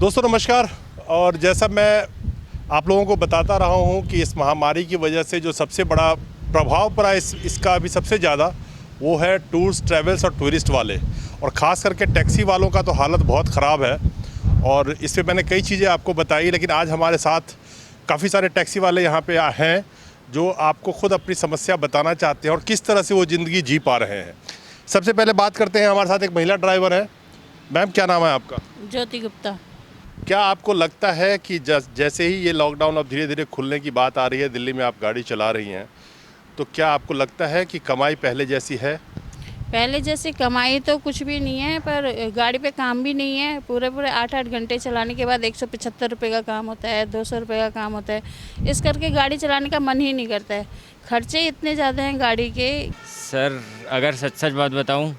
दोस्तों नमस्कार। और जैसा मैं आप लोगों को बताता रहा हूं कि इस महामारी की वजह से जो सबसे बड़ा प्रभाव पड़ा इसका अभी सबसे ज़्यादा वो है टूर्स ट्रैवल्स और टूरिस्ट वाले, और ख़ास करके टैक्सी वालों का तो हालत बहुत ख़राब है। और इस पर मैंने कई चीज़ें आपको बताई, लेकिन आज हमारे साथ काफ़ी सारे टैक्सी वाले यहाँ पे हैं जो आपको ख़ुद अपनी समस्या बताना चाहते हैं और किस तरह से वो ज़िंदगी जी पा रहे हैं। सबसे पहले बात करते हैं, हमारे साथ एक महिला ड्राइवर है। मैम, क्या नाम है आपका? ज्योति गुप्ता। क्या आपको लगता है कि जैसे ही ये लॉकडाउन अब धीरे धीरे खुलने की बात आ रही है, दिल्ली में आप गाड़ी चला रही हैं, तो क्या आपको लगता है कि कमाई पहले जैसी है? पहले जैसे कमाई तो कुछ भी नहीं है, पर गाड़ी पे काम भी नहीं है। पूरे 8-8 घंटे चलाने के बाद 175 रुपये का काम होता है, 200 रुपये का काम होता है। इस करके गाड़ी चलाने का मन ही नहीं करता है। खर्चे इतने ज़्यादा हैं गाड़ी के। सर अगर सच बात बताऊं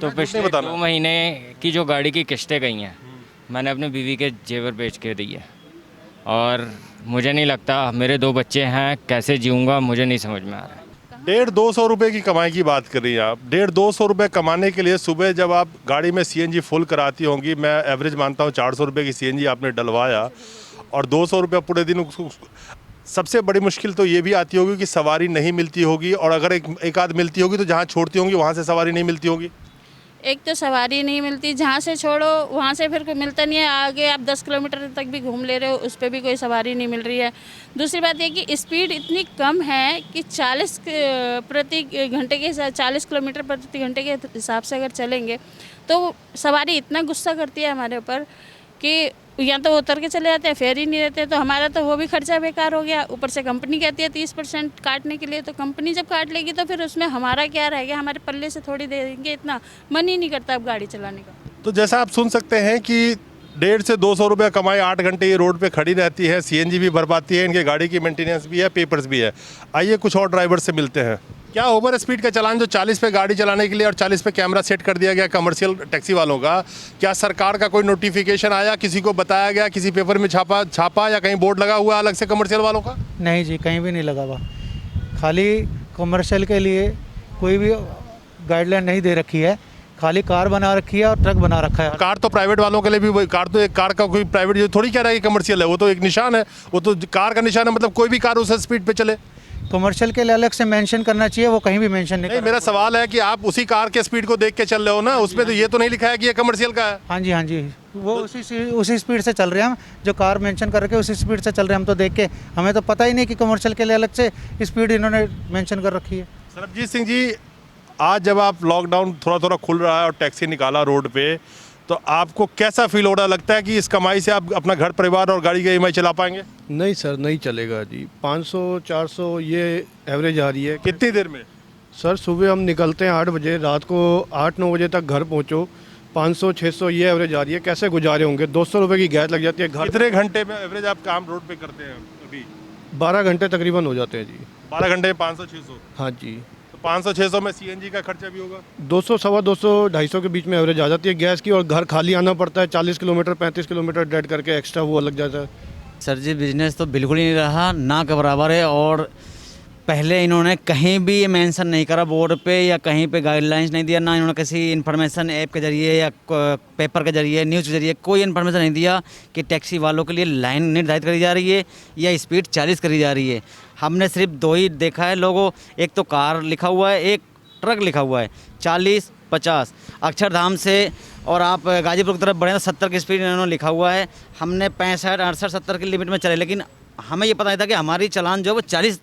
तो पिछले 2 महीने की जो गाड़ी की किस्तें गई हैं, मैंने अपनी बीवी के जेवर बेच के दी है। और मुझे नहीं लगता, मेरे 2 बच्चे हैं, कैसे जीऊँगा मुझे नहीं समझ में आ रहा है। 150-200 रुपये की कमाई की बात कर रही हैं आप। 150-200 रुपये कमाने के लिए सुबह जब आप गाड़ी में सीएनजी फुल कराती होंगी, मैं एवरेज मानता हूँ 400 रुपये की सीएनजी आपने डलवाया, और 200 रुपये पूरे दिन सबसे बड़ी मुश्किल तो ये भी आती होगी कि सवारी नहीं मिलती होगी, और अगर एक आध मिलती होगी तो जहाँ छोड़ती होंगी वहाँ से सवारी नहीं मिलती होगी। एक तो सवारी नहीं मिलती, जहाँ से छोड़ो वहाँ से फिर कोई मिलता नहीं है। आगे आप 10 किलोमीटर तक भी घूम ले रहे हो, उस पर भी कोई सवारी नहीं मिल रही है। दूसरी बात ये कि स्पीड इतनी कम है कि 40 किलोमीटर प्रति घंटे के हिसाब से अगर चलेंगे तो सवारी इतना गुस्सा करती है हमारे ऊपर कि या तो उतर के चले जाते हैं, फेयर ही नहीं रहते। तो हमारा तो वो भी खर्चा बेकार हो गया। ऊपर से कंपनी कहती है 30% काटने के लिए, तो कंपनी जब काट लेगी तो फिर उसमें हमारा क्या रहेगा? हमारे पल्ले से थोड़ी दे देंगे। इतना मन ही नहीं करता अब गाड़ी चलाने का। तो जैसा आप सुन सकते हैं कि 150 से 200 रुपये कमाई, 8 घंटे ये रोड पे खड़ी रहती है, सीएनजी भी भर पाती है, इनके गाड़ी की मेंटेनेंस भी है, पेपर्स भी है। आइए कुछ और ड्राइवर से मिलते हैं। क्या ओवर स्पीड का चालान जो 40 पे गाड़ी चलाने के लिए और 40 पे कैमरा सेट कर दिया गया कमर्शियल टैक्सी वालों का, क्या सरकार का कोई नोटिफिकेशन आया, किसी को बताया गया, किसी पेपर में छापा या कहीं बोर्ड लगा हुआ अलग से कमर्शियल वालों का? नहीं जी, कहीं भी नहीं लगा हुआ। खाली कमर्शियल के लिए कोई भी गाइडलाइन नहीं दे रखी है। खाली कार बना रखी है और ट्रक बना रखा है। कार तो प्राइवेट वालों के लिए भी, कार तो एक कार का कोई प्राइवेट जो थोड़ी कह रहा है कि कमर्शियल है, वो तो एक निशान है, वो तो कार का निशान है, मतलब कोई भी कार उस स्पीड पे चले। कमर्शियल के लिए अलग से मेंशन करना चाहिए, वो कहीं भी मेंशन नहीं। मेरा सवाल है कि आप उसी कार के स्पीड को देख के चल रहे हो ना, उसमें तो ये तो नहीं लिखा है कि ये कमर्शियल का है। हाँ जी, वो उसी स्पीड से चल रहे हैं हम, जो कार मेंशन कर रखे उसी स्पीड से चल रहे हैं हम। तो देख के हमें तो पता ही नहीं कि कमर्शियल के लिए अलग से स्पीड इन्होंने मेंशन कर रखी है। सरबजीत सिंह जी, आज जब आप लॉकडाउन थोड़ा खुल रहा है और टैक्सी निकाला रोड पे, तो आपको कैसा फील हो रहा? लगता है कि इस कमाई से आप अपना घर परिवार और गाड़ी का ईएमआई चला पाएंगे? नहीं सर, नहीं चलेगा जी। 500-400 ये एवरेज आ रही है। कितनी देर में? सर सुबह हम निकलते हैं 8 बजे, रात को 8-9 बजे तक घर पहुंचो। 500-600 ये एवरेज आ रही है। कैसे गुजारे होंगे? 200 रुपये की गैस लग जाती है। घर कितने घंटे में एवरेज आप काम रोड पे करते हैं अभी? 12 घंटे तकरीबन हो जाते हैं जी। 12 घंटे में 500-600? हाँ जी। 500-600 में सीएनजी का खर्चा भी होगा? 200, 250, 250 के बीच में एवरेज आ जाती है गैस की। और घर खाली आना पड़ता है, 40 किलोमीटर 35 किलोमीटर डेड करके एक्स्ट्रा वो लग जाता है। सर जी, बिजनेस तो बिल्कुल ही नहीं रहा, ना के बराबर है। और पहले इन्होंने कहीं भी ये मेंशन नहीं करा बोर्ड पे, या कहीं पे गाइडलाइंस नहीं दिया, ना इन्होंने किसी इन्फॉर्मेशन ऐप के जरिए या पेपर के जरिए, न्यूज़ के जरिए कोई इन्फॉर्मेशन नहीं दिया कि टैक्सी वालों के लिए लाइन निर्धारित करी जा रही है या स्पीड 40 करी जा रही है। हमने सिर्फ 2 ही देखा है लोगों, एक तो कार लिखा हुआ है, एक ट्रक लिखा हुआ है 40-50। अक्षरधाम से और आप गाजीपुर की तरफ बढ़े तो 70 की स्पीड इन्होंने लिखा हुआ है। हमने 65, 68, 70 की लिमिट में चले, लेकिन हमें ये पता नहीं था कि हमारी चालान जो है वो 40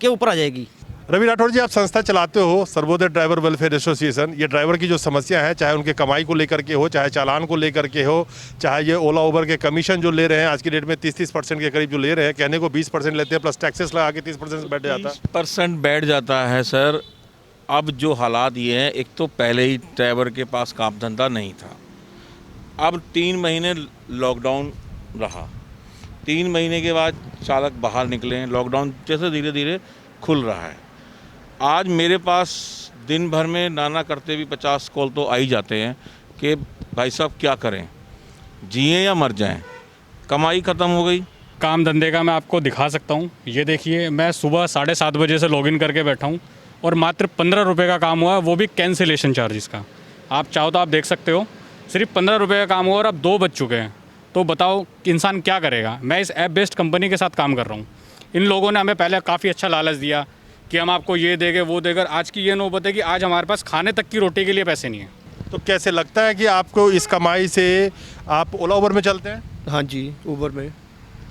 के ऊपर आ जाएगी। रवि राठौर जी, आप संस्था चलाते हो सर्वोदय ड्राइवर वेलफेयर एसोसिएशन। ये ड्राइवर की जो समस्या है, चाहे उनके कमाई को लेकर के हो, चाहे चालान को लेकर के हो, चाहे ये ओला उबर के कमीशन जो ले रहे हैं आज की डेट में 30% के करीब जो ले रहे हैं, कहने को 20% लेते हैं, प्लस टैक्सेस लगा के 30% बैठ जाता है। 30% बैठ जाता है सर। अब जो हालात ये हैं, एक तो पहले ही ड्राइवर के पास काम धंधा नहीं था। अब 3 महीने लॉकडाउन रहा, 3 महीने के बाद चालक बाहर निकले, लॉकडाउन जैसे धीरे धीरे खुल रहा है। आज मेरे पास दिन भर में नाना करते भी 50 कॉल तो आ ही जाते हैं कि भाई साहब क्या करें, जिए या मर जाएं, कमाई ख़त्म हो गई। काम धंधे का मैं आपको दिखा सकता हूँ। ये देखिए, मैं सुबह 7:30 बजे से लॉगिन करके बैठा हूँ और मात्र 15 रुपये का काम हुआ, वो भी कैंसिलेशन चार्जेस का। आप चाहो तो आप देख सकते हो, सिर्फ 15 रुपये का काम हुआ और अब 2 बज चुके हैं तो बताओ कि इंसान क्या करेगा। मैं इस ऐप बेस्ड कंपनी के साथ काम कर रहा हूँ। इन लोगों ने हमें पहले काफ़ी अच्छा लालच दिया कि हम आपको ये देंगे वो देंगे। आज की ये नौबत है कि आज हमारे पास खाने तक की रोटी के लिए पैसे नहीं है। तो कैसे लगता है कि आपको इस कमाई से आप ओला उबर में चलते हैं? हाँ जी, ऊबर में।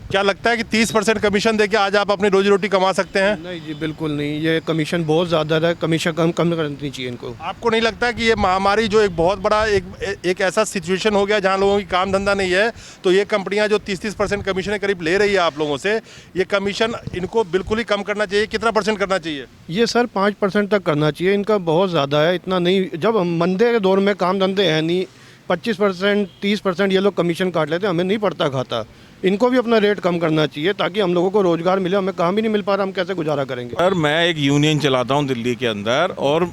क्या लगता है कि 30% कमीशन देके आज आप अपनी रोजी रोटी कमा सकते हैं? नहीं जी, बिल्कुल नहीं। ये कमीशन बहुत ज़्यादा है, कमीशन कम करनी चाहिए इनको। आपको नहीं लगता कि ये महामारी जो एक बहुत बड़ा एक ऐसा सिचुएशन हो गया जहां लोगों की काम धंधा नहीं है, तो ये कंपनियां जो 30% कमीशन करीब ले रही है आप लोगों से, ये कमीशन इनको बिल्कुल ही कम करना चाहिए? कितना % करना चाहिए? ये सर 5% तक करना चाहिए। इनका बहुत ज़्यादा है, इतना नहीं। जब हम मंदे के दौर में काम धंधे हैं नहीं, 25% 30% ये लोग कमीशन काट लेते, हमें नहीं पड़ता खाता। इनको भी अपना रेट कम करना चाहिए ताकि हम लोगों को रोज़गार मिले। हमें काम ही नहीं मिल पा रहा, हम कैसे गुजारा करेंगे? सर मैं एक यूनियन चलाता हूँ दिल्ली के अंदर, और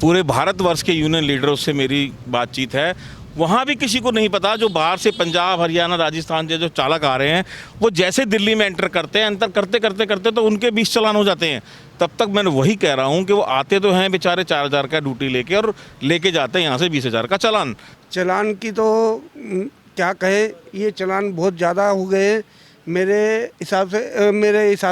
पूरे भारतवर्ष के यूनियन लीडरों से मेरी बातचीत है। वहाँ भी किसी को नहीं पता, जो बाहर से पंजाब, हरियाणा, राजस्थान से जो चालक आ रहे हैं, वो जैसे दिल्ली में एंटर करते हैं, एंटर करते करते करते तो उनके 20 चालान हो जाते हैं। तब तक मैंने वही कह रहा हूँ कि वो आते तो हैं बेचारे 4000 का ड्यूटी लेके, और लेके जाते हैं यहाँ से 20,000 का चालान। चालान की तो क्या कहे, ये चालान बहुत ज़्यादा हो गए। मेरे हिसाब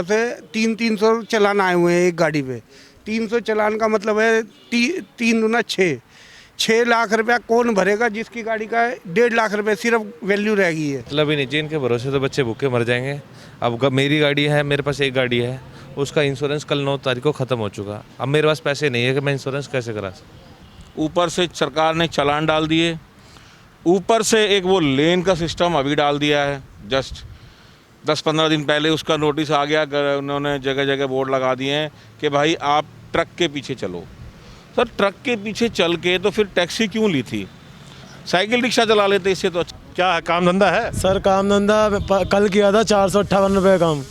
से 300 चालान आए हुए हैं एक गाड़ी पे। 300 चालान का मतलब है 3 दूना 6 लाख रुपया कौन भरेगा जिसकी गाड़ी का 1.5 लाख रुपये सिर्फ वैल्यू रह गई है। मतलब ही नहीं जी, इनके भरोसे तो बच्चे भूखे मर जाएंगे। अब मेरी गाड़ी है, मेरे पास एक गाड़ी है, उसका इंश्योरेंस कल 9 तारीख को ख़त्म हो चुका। अब मेरे पास पैसे नहीं है कि मैं इंश्योरेंस कैसे करा सकूँ। ऊपर से सरकार ने चालान डाल दिए, ऊपर से एक वो लेन का सिस्टम अभी डाल दिया है। जस्ट 10-15 दिन पहले उसका नोटिस आ गया, उन्होंने जगह जगह बोर्ड लगा दिए हैं कि भाई आप ट्रक के पीछे चलो। सर ट्रक के पीछे चल के तो फिर टैक्सी क्यों ली थी? साइकिल रिक्शा चला लेते इससे तो अच्छा। क्या है, काम धंधा है? सर काम धंधा कल किया था 458 रुपये काम।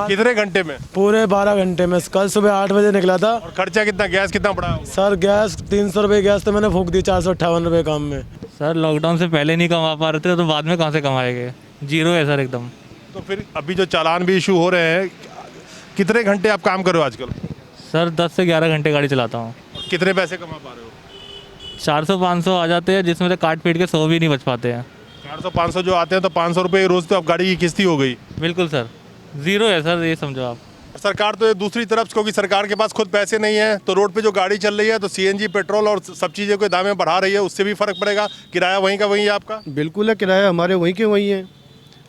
कितने घंटे में? पूरे 12 घंटे में। कल सुबह 8 बजे निकला था। और खर्चा कितना, गैस कितना पड़ा? सर गैस 300 रुपये गैस तो मैंने फूंक दी 458 रुपये काम में। सर लॉकडाउन से पहले नहीं कमा पा रहे थे तो बाद में कहाँ से कमाएंगे? जीरो है सर एकदम। तो फिर अभी जो चालान भी इशू हो रहे हैं, कितने घंटे आप काम कर रहे हो आजकल? सर 10 से 11 घंटे गाड़ी चलाता हूँ। कितने पैसे कमा पा रहे हो? 400-500 आ जाते हैं, जिसमें से काट पीट के 100 भी नहीं बच पाते हैं। 400-500 जो आते हैं तो 500 रुपये रोज़ तो अब गाड़ी की किस्ती हो गई। बिल्कुल सर, ज़ीरो है सर, ये समझो आप। सरकार तो दूसरी तरफ, क्योंकि सरकार के पास खुद पैसे नहीं है, तो रोड पे जो गाड़ी चल रही है तो CNG, पेट्रोल और सब चीज़ों के दामें बढ़ा रही है, उससे भी फ़र्क पड़ेगा। किराया वहीं का वहीं है आपका? बिल्कुल है, किराया हमारे वहीं के वहीं है।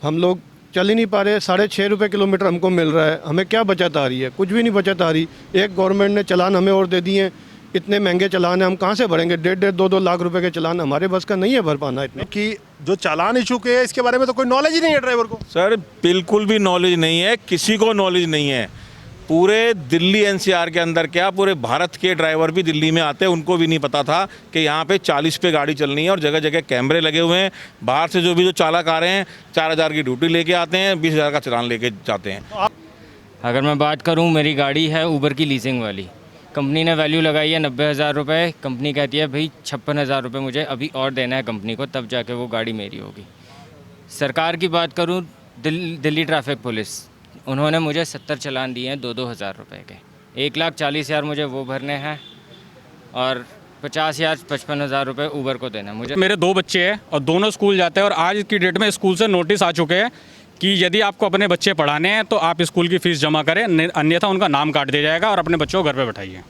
हम लोग चल ही नहीं पा रहे। 6.5 रुपये किलोमीटर हमको मिल रहा है। हमें क्या बचत आ रही है? कुछ भी नहीं बचत आ रही। एक गवर्नमेंट ने चालान हमें और दे दिए, इतने महंगे चालान हैं, हम कहाँ से भरेंगे? 1.5-2 लाख रुपए के चालान हमारे बस का नहीं है भर पाना इतने। कि जो चालान इशू के है इसके बारे में तो कोई नॉलेज ही नहीं है ड्राइवर को। सर बिल्कुल भी नॉलेज नहीं है, किसी को नॉलेज नहीं है। पूरे दिल्ली NCR के अंदर क्या, पूरे भारत के ड्राइवर भी दिल्ली में आते हैं, उनको भी नहीं पता था कि यहाँ पे 40 पे गाड़ी चलनी है, और जगह जगह कैमरे लगे हुए हैं। बाहर से जो चालक आ रहे हैं 4000 की ड्यूटी लेके आते हैं, 20,000 का चालान लेके जाते हैं। अगर मैं बात करूँ, मेरी गाड़ी है ऊबर की लीजिंग वाली। कंपनी ने वैल्यू लगाई है 90,000 रुपये। कंपनी कहती है भाई 56,000 रुपये मुझे अभी और देना है कंपनी को, तब जाके वो गाड़ी मेरी होगी। सरकार की बात करूँ, दिल्ली ट्रैफिक पुलिस, उन्होंने मुझे 70 चालान दिए हैं 2-2 हज़ार रुपये के। 1,40,000 मुझे वो भरने हैं, और 50 या 55,000 रुपये ऊबर को देना है मुझे। मेरे 2 बच्चे हैं और दोनों स्कूल जाते हैं, और आज की डेट में स्कूल से नोटिस आ चुके हैं कि यदि आपको अपने बच्चे पढ़ाने हैं तो आप स्कूल की फ़ीस जमा करें, अन्यथा उनका नाम काट दिया जाएगा और अपने बच्चों को घर पे बैठाइए।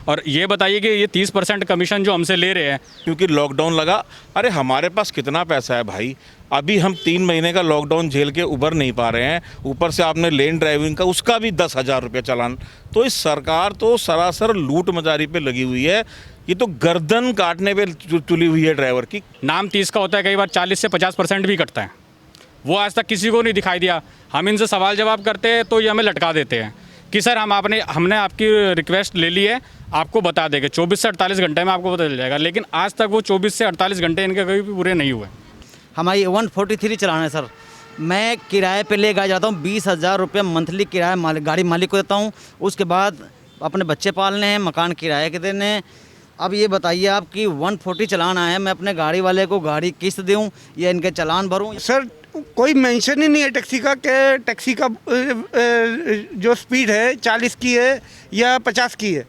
और ये बताइए कि ये 30% कमीशन जो हमसे ले रहे हैं, क्योंकि लॉकडाउन लगा। अरे हमारे पास कितना पैसा है भाई? अभी हम 3 महीने का लॉकडाउन झेल के उबर नहीं पा रहे हैं, ऊपर से आपने लेन ड्राइविंग का उसका भी 10,000 रुपये चालान। तो इस सरकार तो सरासर लूट मजारी पे लगी हुई है। ये तो गर्दन काटने पे तुली हुई है ड्राइवर की। नाम 30 का होता है, कई बार 40 से 50% भी कटता है। वो आज तक किसी को नहीं दिखाई दिया। हम इनसे सवाल जवाब करते हैं तो ये हमें लटका देते हैं कि सर हमने आपकी रिक्वेस्ट ले ली है, आपको बता देंगे 24 से 48 घंटे में आपको पता चल जाएगा। लेकिन आज तक वो 24 से 48 घंटे इनके कभी भी पूरे नहीं हुए। हमारी 143 चलान है सर। मैं किराए पे ले जाता हूँ, 20,000 रुपये मंथली किराया गाड़ी मालिक को देता हूँ। उसके बाद अपने बच्चे पालने हैं, मकान किराए के देने हैं। अब ये बताइए आप कि 140 चलान आया, मैं अपने गाड़ी वाले को गाड़ी किस्त दूँ या इनके चलान भरूँ? सर कोई मेंशन ही नहीं है टैक्सी का, कि टैक्सी का जो स्पीड है 40 की है या 50 की है।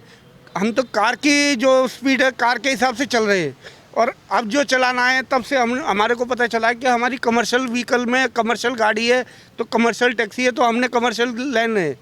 हम तो कार की जो स्पीड है कार के हिसाब से चल रहे हैं। और अब जो चलान आए तब से हमारे को पता चला कि हमारी कमर्शियल व्हीकल में कमर्शियल गाड़ी है तो कमर्शियल टैक्सी है, तो हमने कमर्शियल लाइन है,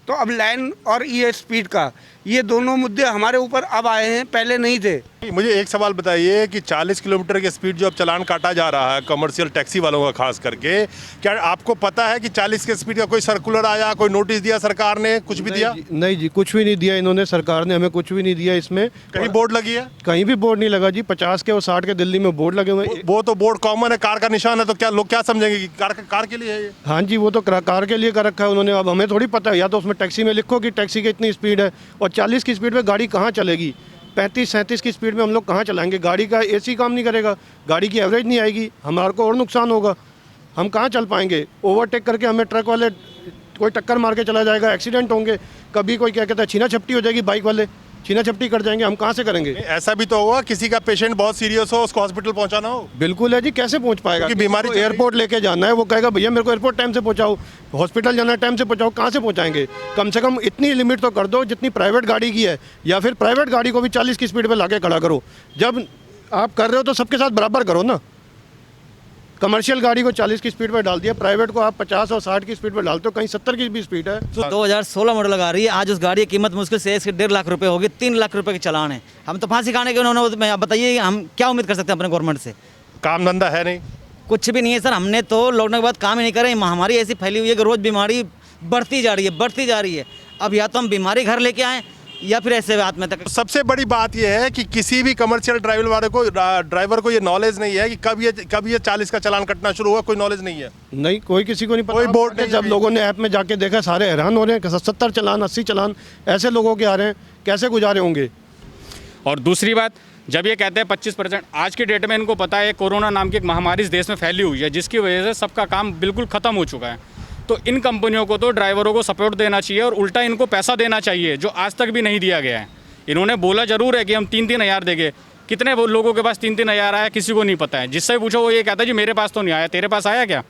तो अब लाइन और ये स्पीड का ये दोनों मुद्दे हमारे ऊपर अब आए हैं, पहले नहीं थे। मुझे एक सवाल बताइए कि 40 किलोमीटर की स्पीड जो अब चालान काटा जा रहा है कमर्शियल टैक्सी वालों का खास करके, क्या आपको पता है कि 40 की स्पीड का कोई सर्कुलर आया, कोई नोटिस दिया सरकार ने, कुछ भी दिया? नहीं जी, कुछ भी नहीं दिया इन्होंने, सरकार ने हमें कुछ भी नहीं दिया। इसमें कहीं बोर्ड लगी है? कहीं भी बोर्ड नहीं लगा जी। 50 के और 60 के दिल्ली में बोर्ड लगे हुए हैं। वो तो बोर्ड कॉमन है, कार का निशान है, तो क्या लोग क्या समझेंगे कि कार के लिए है ये? हाँ जी, वो तो कार के लिए कर रखा है उन्होंने। अब हमें थोड़ी पता है, या तो उसमें टैक्सी में लिखो कि टैक्सी की इतनी स्पीड है, और 40 की स्पीड में गाड़ी कहाँ चलेगी? 35-37 की स्पीड में हम लोग कहाँ चलाएंगे? गाड़ी का एसी काम नहीं करेगा, गाड़ी की एवरेज नहीं आएगी, हमारे को और नुकसान होगा, हम कहाँ चल पाएंगे? ओवरटेक करके हमें ट्रक वाले कोई टक्कर मार के चला जाएगा, एक्सीडेंट होंगे। कभी कोई क्या कहता है छीना झपटी हो जाएगी, बाइक वाले छीना झपटी कर जाएंगे, हम कहाँ से करेंगे? ऐसा भी तो होगा किसी का पेशेंट बहुत सीरियस हो, उसको हॉस्पिटल पहुंचाना हो? बिल्कुल है जी, कैसे पहुंच पाएगा? क्योंकि बीमारी एयरपोर्ट लेके जाना है, वो कहेगा भैया मेरे को एयरपोर्ट टाइम से पहुंचाओ, हॉस्पिटल जाना है टाइम से पहुंचाओ, कहाँ से पहुंचाएंगे? कम से कम इतनी लिमिट तो कर दो जितनी प्राइवेट गाड़ी की है, या फिर प्राइवेट गाड़ी को भी 40 की स्पीड पर लाके खड़ा करो। जब आप कर रहे हो तो सबके साथ बराबर करो ना। कमर्शियल गाड़ी को 40 की स्पीड पर डाल दिया, प्राइवेट को आप 50 और 60 की स्पीड पर डालते हो, कहीं 70 की भी स्पीड है। 2016 मॉडल लगा रही है, आज उस गाड़ी की कीमत मुश्किल से 1.5 लाख रुपए होगी, 3 लाख रुपए के चलान है। हम तो फांसी खाने के उन्होंने, आप बताइए हम क्या उम्मीद कर सकते हैं अपने गवर्नमेंट से? काम धंधा है नहीं, कुछ भी नहीं है सर। हमने तो लॉकडाउन के बाद काम ही नहीं करे, महामारी ऐसी फैली हुई है कि रोज़ बीमारी बढ़ती जा रही है। अब या तो हम बीमारी घर लेके आएँ या फिर ऐसे बात में तक। सबसे बड़ी बात यह है कि किसी भी कमर्शियल ड्राइवर को ये नॉलेज नहीं है कि कब ये 40 का चालान कटना शुरू हुआ, कोई नॉलेज नहीं है। नहीं, कोई किसी को नहीं पता। कोई बोर्ड नहीं। जब लोगों ने ऐप में जाके देखा, सारे हैरान हो रहे हैं कि 70 चालान 80 चालान ऐसे लोगों के आ रहे हैं, कैसे गुजारे होंगे? और दूसरी बात, जब ये कहते हैं 25%, आज की डेट में इनको पता है कोरोना नाम की एक महामारी इस देश में फैली हुई है, जिसकी वजह से सबका काम बिल्कुल ख़त्म हो चुका है। तो इन कंपनियों को तो ड्राइवरों को सपोर्ट देना चाहिए और उल्टा इनको पैसा देना चाहिए, जो आज तक भी नहीं दिया गया है। इन्होंने बोला ज़रूर है कि हम 3-3 हज़ार देंगे, कितने लोगों के पास 3-3 हज़ार आया किसी को नहीं पता है। जिससे पूछो वो ये कहता है जी मेरे पास तो नहीं आया, तेरे पास आया क्या?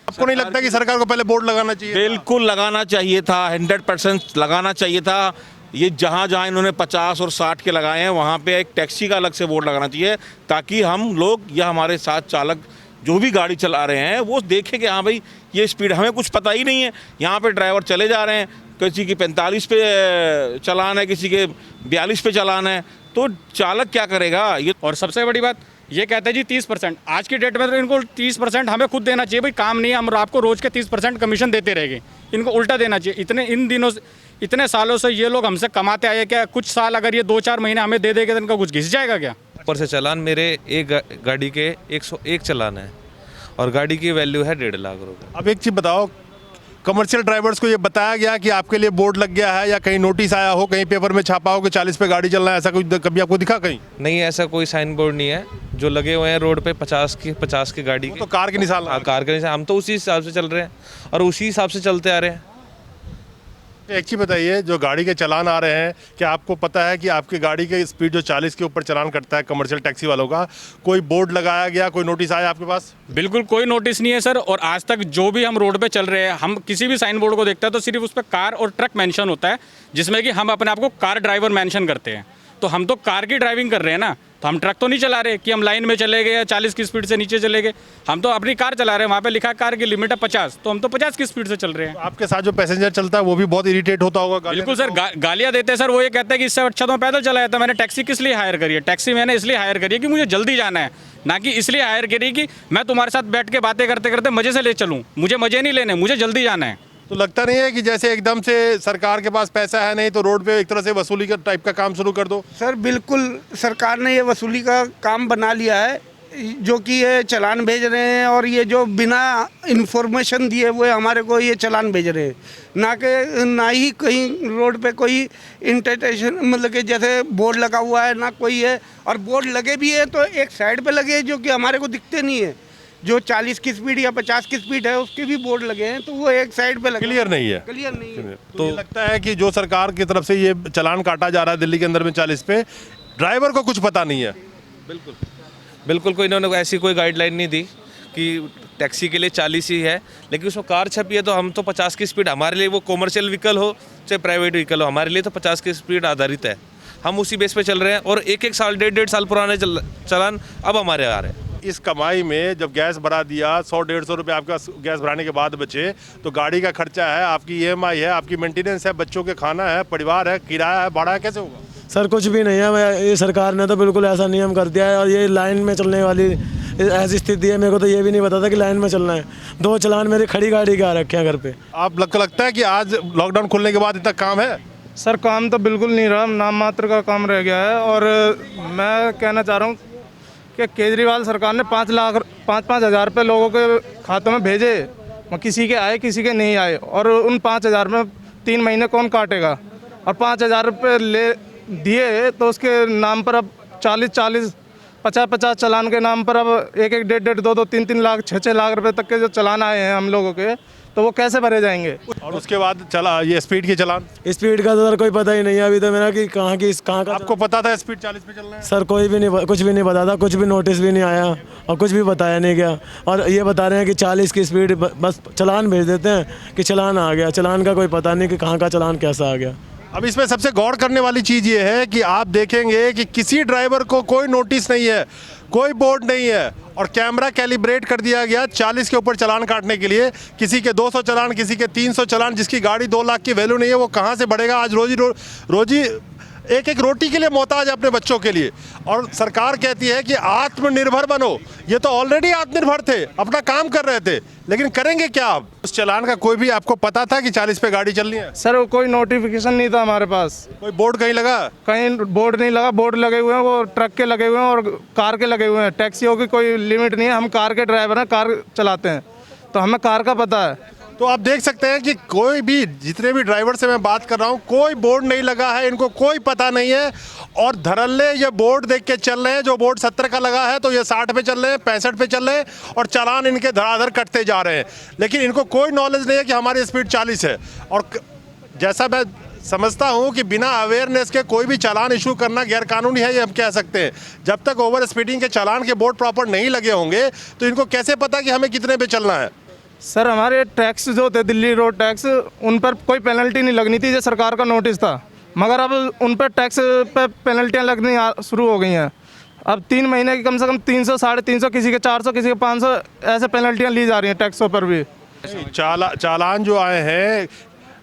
आपको नहीं लगता कि सरकार को पहले बोर्ड लगाना चाहिए? बिल्कुल लगाना चाहिए था, 100% लगाना चाहिए था। ये जहाँ जहाँ इन्होंने 50 और 60 के लगाए हैं, वहाँ पे एक टैक्सी का अलग से बोर्ड लगाना चाहिए, ताकि हम लोग या हमारे साथ चालक जो भी गाड़ी चला रहे हैं वो देखें कि हाँ भाई ये स्पीड, हमें कुछ पता ही नहीं है। यहाँ पे ड्राइवर चले जा रहे हैं, किसी की 45 पे चलान है, किसी के 42 पे चलान है, तो चालक क्या करेगा? ये और सबसे बड़ी बात ये कहते हैं जी 30%, आज की डेट में तो इनको 30% हमें खुद देना चाहिए। भाई काम नहीं है, हम आपको रोज़ के 30% कमीशन देते रहेंगे, इनको उल्टा देना चाहिए। इतने सालों से ये लोग हमसे कमाते आए, क्या कुछ साल अगर ये 2-4 महीने हमें दे देंगे तो इनका कुछ घिस जाएगा क्या? ऊपर से चालान मेरे एक गाड़ी के 101 चालान है और गाड़ी की वैल्यू है 1.5 लाख रुपए। अब एक चीज़ बताओ, कमर्शियल ड्राइवर्स को ये बताया गया कि आपके लिए बोर्ड लग गया है या कहीं नोटिस आया हो, कहीं पेपर में छापा हो कि 40 पे गाड़ी चलना है, ऐसा कुछ कभी आपको दिखा कहीं? नहीं, ऐसा कोई साइन बोर्ड नहीं है। जो लगे हुए हैं रोड पे 50 की गाड़ी तो कार के निशान। हाँ, कार के निशान। हम तो उसी हिसाब से चल रहे हैं और उसी हिसाब से चलते आ रहे हैं। एक चीज़ बताइए, जो गाड़ी के चालान आ रहे हैं, क्या आपको पता है कि आपकी गाड़ी की स्पीड जो 40 के ऊपर चालान कटता है कमर्शियल टैक्सी वालों का, कोई बोर्ड लगाया गया, कोई नोटिस आया आपके पास? बिल्कुल कोई नोटिस नहीं है सर। और आज तक जो भी हम रोड पे चल रहे हैं, हम किसी भी साइन बोर्ड को देखते हैं तो सिर्फ उस पर कार और ट्रक मेंशन होता है, जिसमें कि हम अपने आप को कार ड्राइवर मेंशन करते हैं। तो हम तो कार की ड्राइविंग कर रहे हैं ना, तो हम ट्रक तो नहीं चला रहे कि हम लाइन में चले गए या 40 की स्पीड से नीचे चले गए। हम तो अपनी कार चला रहे हैं, वहाँ पे लिखा कार की लिमिट है 50, तो हम तो 50 की स्पीड से चल रहे हैं। आपके साथ जो पैसेंजर चलता है वो भी बहुत इरिटेट होता होगा? बिल्कुल सर, गालियाँ देते हैं सर। वो ये कहते हैं कि इससे अच्छा तो मैं पैदल चला जाता। मैंने टैक्सी किस लिए हायर करी है? टैक्सी मैंने इसलिए हायर करी है कि मुझे जल्दी जाना है, ना कि इसलिए हायर करी कि मैं तुम्हारे साथ बैठ के बातें करते करते मज़े से ले चलूँ। मुझे मज़े नहीं लेने, मुझे जल्दी जाना है। तो लगता नहीं है कि जैसे एकदम से सरकार के पास पैसा है नहीं तो रोड पे एक तरह से वसूली का टाइप का काम शुरू कर दो? सर बिल्कुल, सरकार ने ये वसूली का काम बना लिया है, जो कि ये चालान भेज रहे हैं, और ये जो बिना इंफॉर्मेशन दिए हुए हमारे को ये चालान भेज रहे हैं, ना ही कहीं रोड पे कोई इंटरटेशन, मतलब कि जैसे बोर्ड लगा हुआ है ना कोई है। और बोर्ड लगे भी है तो एक साइड पे लगे, जो कि हमारे को दिखते नहीं है। जो 40 की स्पीड या 50 की स्पीड है उसके भी बोर्ड लगे हैं, तो वो एक साइड पे लगे, क्लियर नहीं है। क्लियर नहीं है। तो ये लगता है कि जो सरकार की तरफ से ये चालान काटा जा रहा है दिल्ली के अंदर में 40 पे, ड्राइवर को कुछ पता नहीं है। बिल्कुल कोई इन्होंने ऐसी कोई गाइडलाइन नहीं दी कि टैक्सी के लिए 40 ही है, लेकिन उसमें कार छपी है तो हम तो 50 की स्पीड, हमारे लिए वो कॉमर्शियल व्हीकल हो चाहे प्राइवेट व्हीकल हो, हमारे लिए तो 50 की स्पीड आधारित है। हम उसी बेस पे चल रहे हैं और एक एक साल 1.5 साल पुराने चालान अब हमारे आ रहे हैं। इस कमाई में जब गैस भरा दिया 100-150 रुपये आपका गैस भराने के बाद बचे, तो गाड़ी का खर्चा है, आपकी EMI है, आपकी मेंटेनेंस है, बच्चों के खाना है, परिवार है, किराया है, भाड़ा है, कैसे होगा? सर कुछ भी नहीं है, ये सरकार ने तो बिल्कुल ऐसा नियम कर दिया है और ये लाइन में चलने वाली ऐसी स्थिति है। मेरे को तो ये भी नहीं पता था कि लाइन में चलना है। 2 चालान मेरी खड़ी गाड़ी के आ रखे हैं घर पे। आप लगता है कि आज लॉकडाउन खुलने के बाद इतना काम है? सर काम तो बिल्कुल नहीं रहा, नाम मात्र का काम रह गया है। और मैं कहना चाह रहा हूँ कि केजरीवाल सरकार ने 5 हज़ार रुपये लोगों के खातों में भेजे, किसी के आए किसी के नहीं आए, और उन 5 हज़ार में 3 महीने कौन काटेगा? और 5 हज़ार रुपये ले दिए तो उसके नाम पर अब 40-40, 50-50 चालान के नाम पर अब 1-1, 1.5, 2-2, 3-3 लाख, 6-6 लाख रुपए तक के जो चालान आए हैं हम लोगों के, तो वो कैसे भरे जाएंगे? और उसके बाद चला ये स्पीड के चालान, स्पीड का तो सर कोई पता ही नहीं है अभी तो मेरा कि कहाँ का। आपको पता था स्पीड 40 पे चलना है? सर कोई भी नहीं, कुछ भी नहीं पता था, कुछ भी नोटिस भी नहीं आया और कुछ भी बताया नहीं गया। और ये बता रहे हैं कि 40 की स्पीड, बस चालान भेज देते हैं कि चालान आ गया। चालान का कोई पता नहीं कि कहाँ का चालान कैसा आ गया। अब इसमें सबसे गौर करने वाली चीज़ ये है कि आप देखेंगे कि किसी ड्राइवर को कोई नोटिस नहीं है, कोई बोर्ड नहीं है, और कैमरा कैलिब्रेट कर दिया गया 40 के ऊपर चालान काटने के लिए। किसी के 200 चालान, किसी के 300 चालान। जिसकी गाड़ी 2 लाख की वैल्यू नहीं है वो कहाँ से बढ़ेगा? आज रोजी एक रोटी के लिए मोहताज है अपने बच्चों के लिए। और सरकार कहती है कि आत्मनिर्भर बनो। ये तो ऑलरेडी आत्मनिर्भर थे, अपना काम कर रहे थे, लेकिन करेंगे क्या अब? उस चालान का कोई भी आपको पता था कि 40 पे गाड़ी चलनी है? सर कोई नोटिफिकेशन नहीं था हमारे पास। कोई बोर्ड कहीं लगा? कहीं बोर्ड नहीं लगा। बोर्ड लगे हुए हैं वो ट्रक के लगे हुए हैं और कार के लगे हुए हैं। टैक्सियों की कोई लिमिट नहीं है। हम कार के ड्राइवर हैं, कार चलाते हैं, तो हमें कार का पता है। तो आप देख सकते हैं कि कोई भी, जितने भी ड्राइवर से मैं बात कर रहा हूँ, कोई बोर्ड नहीं लगा है, इनको कोई पता नहीं है। और धड़ल्ले ये बोर्ड देख के चल रहे हैं। जो बोर्ड 70 का लगा है तो ये 60 पे चल रहे हैं, 65 पे चल रहे हैं, और चालान इनके धड़ाधड़ कटते जा रहे हैं। लेकिन इनको कोई नॉलेज नहीं है कि हमारी स्पीड 40 है। और जैसा मैं समझता हूँ कि बिना अवेयरनेस के कोई भी चालान इशू करना गैरकानूनी है, ये हम कह सकते हैं। जब तक ओवर स्पीडिंग के चालान के बोर्ड प्रॉपर नहीं लगे होंगे तो इनको कैसे पता कि हमें कितने पे चलना है? सर हमारे टैक्स जो थे, दिल्ली रोड टैक्स, उन पर कोई पेनल्टी नहीं लगनी थी, ये सरकार का नोटिस था। मगर अब उन पर टैक्स पे पेनल्टियाँ लगनी शुरू हो गई हैं। अब 3 महीने की कम से कम 300, 350, किसी के 400, किसी के 500 ऐसे पेनल्टियाँ ली जा रही हैं टैक्सों पर भी। चालान जो आए हैं,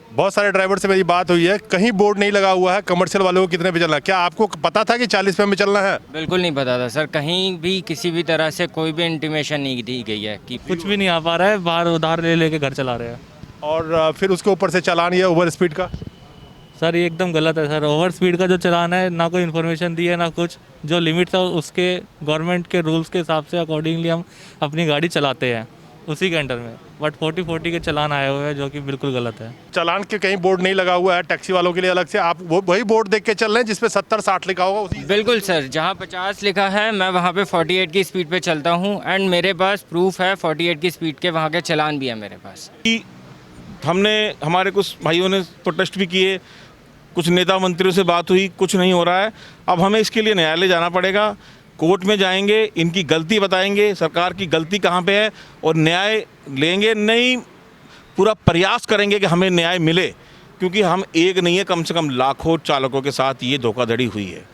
बहुत सारे ड्राइवर से मेरी बात हुई है, कहीं बोर्ड नहीं लगा हुआ है कमर्शियल वालों को कितने पे चलना है। क्या आपको पता था कि 40 पे में चलना है? बिल्कुल नहीं पता था सर। कहीं भी किसी भी तरह से कोई भी इंटीमेशन नहीं दी गई है कि कुछ भी नहीं आ पा रहा है, बाहर उधार लेके घर चला रहे हैं। और फिर उसके ऊपर से चालान ये ओवर स्पीड का। सर ये एकदम गलत है सर। ओवर स्पीड का जो चालान है, ना कोई इन्फॉर्मेशन दी है ना कुछ। जो लिमिट था उसके गवर्नमेंट के रूल्स के हिसाब से अकॉर्डिंगली हम अपनी गाड़ी चलाते हैं, उसी के अंडर में। बट 40 के चालान आए हुए हैं जो कि बिल्कुल गलत है। चालान के कहीं बोर्ड नहीं लगा हुआ है टैक्सी वालों के लिए अलग से, आप वही बोर्ड देख के चल रहे हैं जिसपे 70-60 लिखा होगा उसी? बिल्कुल सर, जहाँ 50 लिखा है मैं वहाँ पे 48 की स्पीड पे चलता हूँ। एंड मेरे पास प्रूफ है 48 की स्पीड के, वहाँ के चालान भी है मेरे पास। हमने, हमारे कुछ भाइयों ने प्रोटेस्ट भी किए, कुछ नेता मंत्रियों से बात हुई, कुछ नहीं हो रहा है। अब हमें इसके लिए न्यायालय जाना पड़ेगा, कोर्ट में जाएंगे, इनकी गलती बताएंगे, सरकार की गलती कहाँ पे है, और न्याय लेंगे। नहीं, पूरा प्रयास करेंगे कि हमें न्याय मिले, क्योंकि हम एक नहीं है, कम से कम लाखों चालकों के साथ ये धोखाधड़ी हुई है।